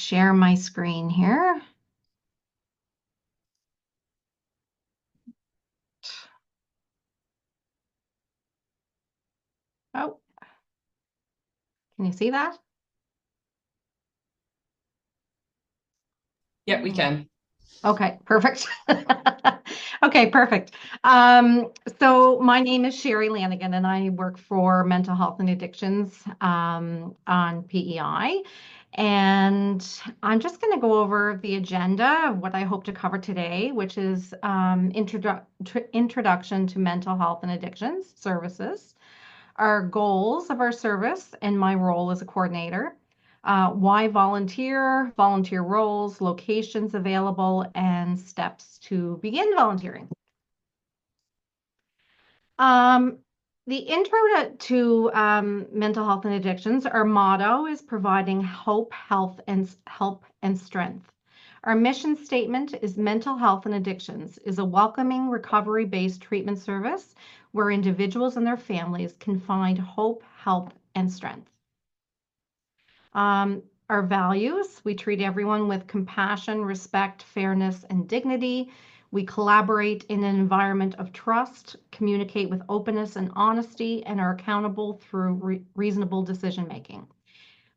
share my screen here. Oh, can you see that? Yeah, we can. Okay, perfect. Okay, perfect. So my name is Sherry Lanigan, and I work for Mental Health and Addictions on PEI. And I'm just going to go over the agenda of what I hope to cover today, which is introduction to mental health and addictions services, our goals of our service, and my role as a coordinator. Why volunteer, volunteer roles, locations available, and steps to begin volunteering. Um, the intro to mental health and addictions, our motto is providing hope, help and strength. Our mission statement is mental health and addictions is a welcoming recovery-based treatment service where individuals and their families can find hope, help, and strength. Our values, we treat everyone with compassion, respect, fairness, and dignity. We collaborate in an environment of trust, communicate with openness and honesty, and are accountable through reasonable decision making.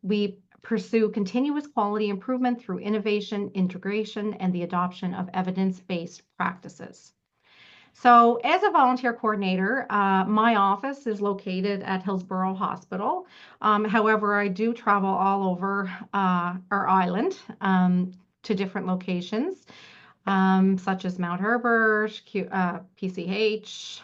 We pursue continuous quality improvement through innovation, integration, and the adoption of evidence-based practices. So, as a volunteer coordinator, my office is located at Hillsborough Hospital. However, I do travel all over our island to different locations, such as Mount Herbert, PCH,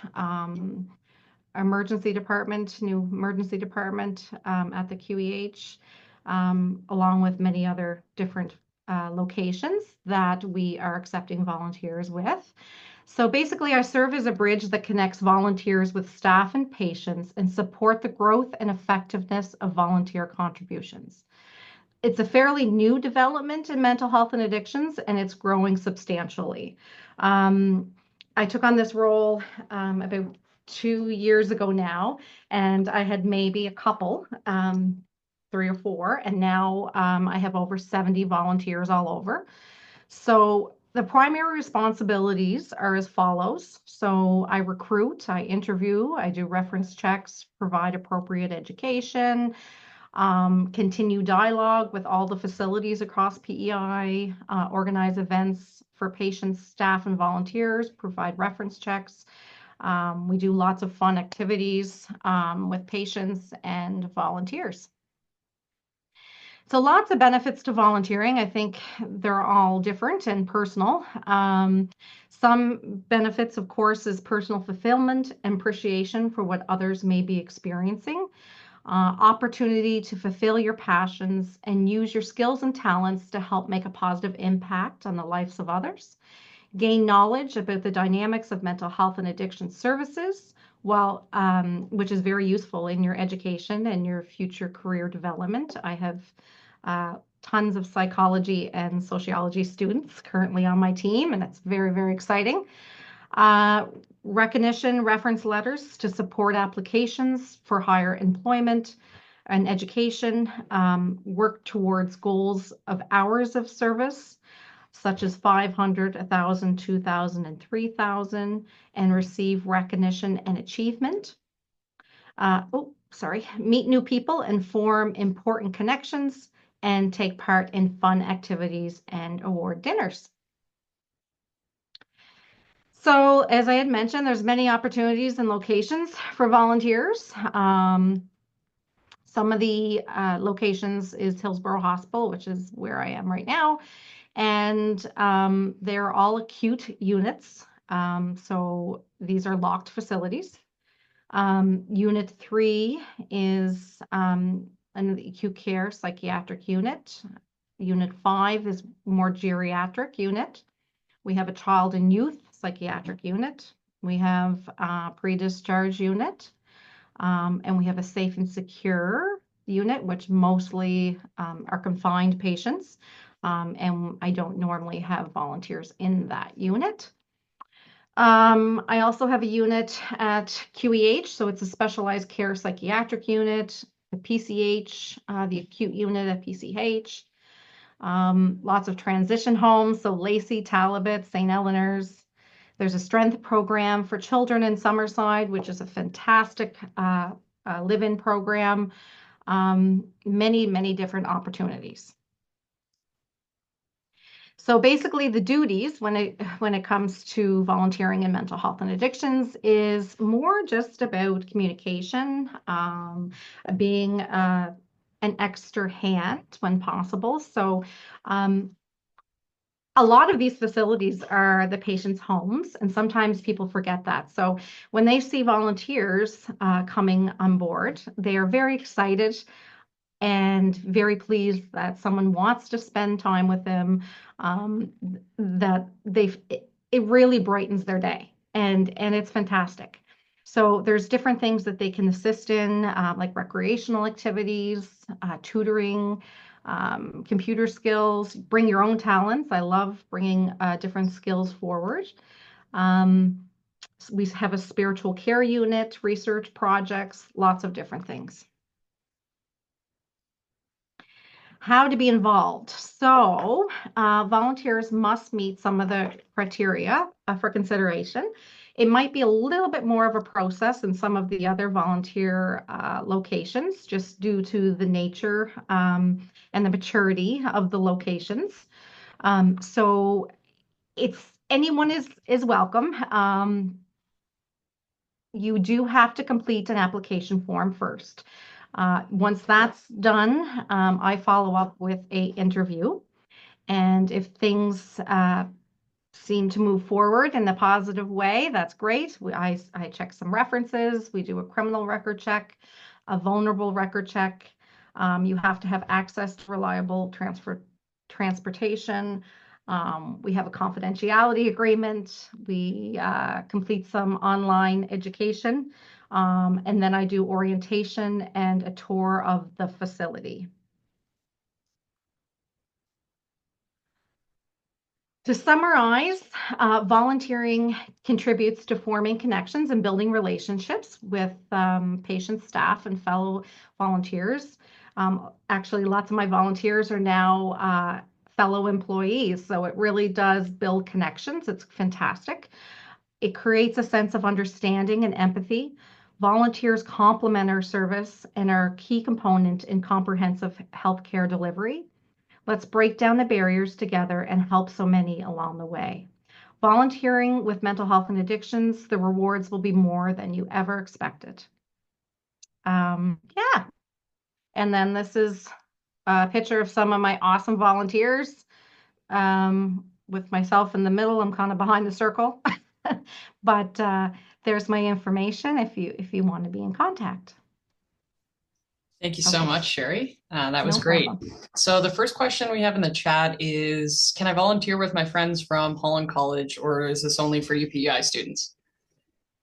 emergency department, new emergency department at the QEH, along with many other different locations that we are accepting volunteers with. So basically, I serve as a bridge that connects volunteers with staff and patients and support the growth and effectiveness of volunteer contributions. It's a fairly new development in mental health and addictions, and it's growing substantially. I took on this role about 2 years ago now, and I had maybe a couple, 3 or 4, and now I have over 70 volunteers all over. So the primary responsibilities are as follows. So I recruit, I interview, I do reference checks, provide appropriate education, continue dialogue with all the facilities across PEI, organize events for patients, staff, and volunteers, provide reference checks. We do lots of fun activities with patients and volunteers. So lots of benefits to volunteering. I think they're all different and personal. Some benefits, of course, is personal fulfillment and appreciation for what others may be experiencing. Opportunity to fulfill your passions and use your skills and talents to help make a positive impact on the lives of others. Gain knowledge about the dynamics of mental health and addiction services, which is very useful in your education and your future career development. I have tons of psychology and sociology students currently on my team, and it's very, very exciting. Recognition reference letters to support applications for higher employment and education, work towards goals of hours of service, such as 500, 1,000, 2,000, and 3,000, and receive recognition and achievement. Meet new people and form important connections and take part in fun activities and award dinners. So as I had mentioned, there's many opportunities and locations for volunteers. Some of the locations is Hillsborough Hospital, which is where I am right now. And they're all acute units. So these are locked facilities. Unit 3 is an acute care psychiatric unit. Unit 5 is more geriatric unit. We have a child and youth psychiatric unit. We have a pre-discharge unit. And we have a safe and secure unit, which mostly are confined patients. And I don't normally have volunteers in that unit. I also have a unit at QEH, so it's a specialized care psychiatric unit, the PCH, the acute unit at PCH. Lots of transition homes, so Lacey, Talbot, St. Eleanor's. There's a strength program for children in Summerside, which is a fantastic live-in program. Many, many different opportunities. So basically the duties when it comes to volunteering in mental health and addictions is more just about communication, being an extra hand when possible. So a lot of these facilities are the patients' homes, and sometimes people forget that. So when they see volunteers coming on board, they are very excited and very pleased that someone wants to spend time with them, that it really brightens their day, and it's fantastic. So there's different things that they can assist in, like recreational activities, tutoring, computer skills, bring your own talents. I love bringing different skills forward. Um, we have a spiritual care unit, research projects, lots of different things. How to be involved. So volunteers must meet some of the criteria for consideration. It might be a little bit more of a process than some of the other volunteer locations, just due to the nature and the maturity of the locations. So anyone is welcome. You do have to complete an application form first. Once that's done, I follow up with an interview. And if things seem to move forward in a positive way, that's great. I check some references. We do a criminal record check, a vulnerable record check. You have to have access to reliable transportation. We have a confidentiality agreement. We complete some online education. And then I do orientation and a tour of the facility. To summarize, volunteering contributes to forming connections and building relationships with patients, staff, and fellow volunteers. Actually, lots of my volunteers are now fellow employees, so it really does build connections. It's fantastic. It creates a sense of understanding and empathy. Volunteers complement our service and are a key component in comprehensive healthcare delivery. Let's break down the barriers together and help so many along the way. Volunteering with mental health and addictions, the rewards will be more than you ever expected. Yeah. And then this is a picture of some of my awesome volunteers. With myself in the middle, I'm kind of behind the circle. But there's my information if you want to be in contact. Thank you so much, Sherry. That was No great. problem. So the first question we have in the chat is, can I volunteer with my friends from Holland College, or is this only for UPEI students?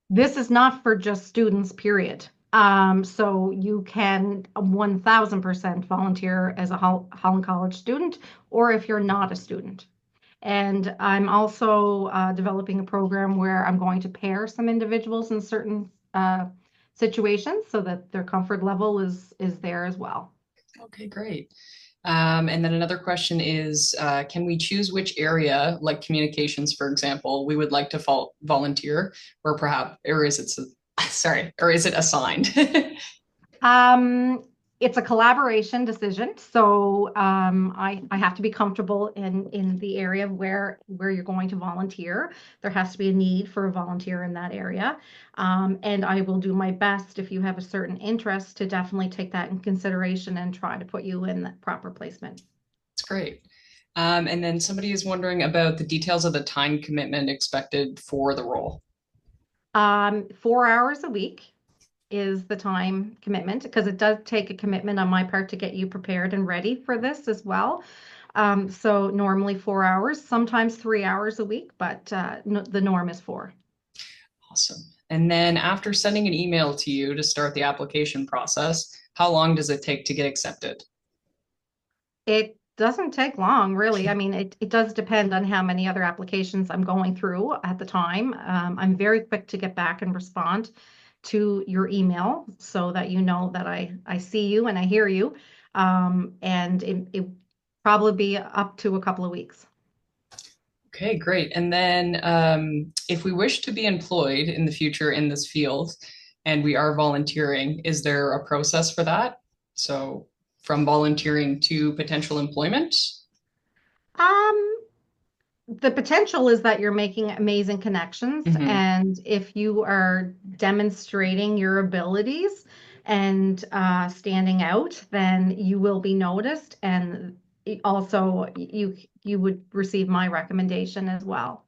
This is not for just students, period. So you can 1000% volunteer as a Holland College student, or if you're not a student. And I'm also developing a program where I'm going to pair some individuals in certain situations so that their comfort level is there as well. Okay, great. And then another question is, can we choose which area, like communications, for example, we would like to volunteer, or perhaps, or is it, sorry, or is it assigned? It's a collaboration decision, so I have to be comfortable in the area where you're going to volunteer. There has to be a need for a volunteer in that area, and I will do my best if you have a certain interest to definitely take that in consideration and try to put you in the proper placement. That's great. And then somebody is wondering about the details of the time commitment expected for the role. 4 hours a week is the time commitment, because it does take a commitment on my part to get you prepared and ready for this as well. So normally 4 hours, sometimes 3 hours a week, but the norm is 4. Awesome. And then after sending an email to you to start the application process, how long does it take to get accepted? It doesn't take long, really. I mean, it does depend on how many other applications I'm going through at the time. I'm very quick to get back and respond to your email so that you know that I see you and I hear you. And probably be up to a couple of weeks. Okay, great. And then if we wish to be employed in the future in this field and we are volunteering, is there a process for that? So from volunteering to potential employment? Um, the potential is that you're making amazing connections, Hmm. and if you are demonstrating your abilities and standing out, then you will be noticed, and also you would receive my recommendation as well.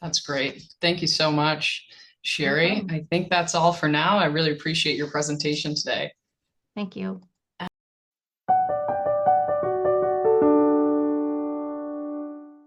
That's great. Thank you so much, No Sherry. problem. I think that's all for now. I really appreciate your presentation today. Thank you.